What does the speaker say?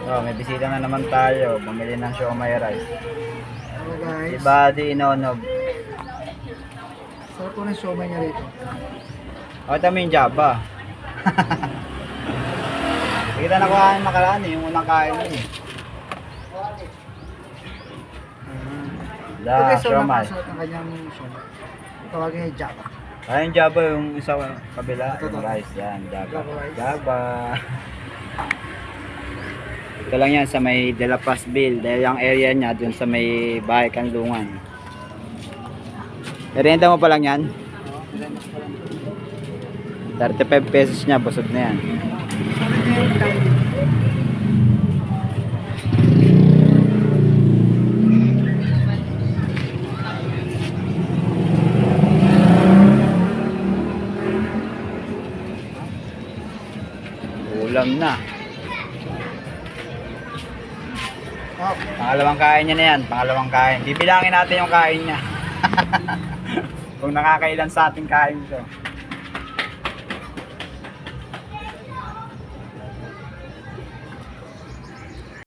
Oh, may bisita na naman tayo. Bumili ng siomay rice. Hello Si guys. Buddy Inonog. Sarap po ng siomay niya rito. O, ito mo yung Java. Kita na kuhaan makaraan eh. Yung unang kain mo eh. Ito Da, guys, so siomay. nakasarap ng kanyang siomay. Tawagin niya Java. Ay, yung Java yung isa kabila. Ito, Yung ito. rice yan. Java. Java rice. Java. Ito lang yan sa may De La Paz Ville. Dahil yung area niya dun sa may Bahay Kanlungan. Renta mo pa lang yan? 35 pesos niya. Busog na yan. Sarap niya yung kain. Ulam na. Oh, Pangalawang kain niya na yan. Pangalawang kain. Bibilangin natin yung kain niya. Kung nakakailan sa ating kain ito.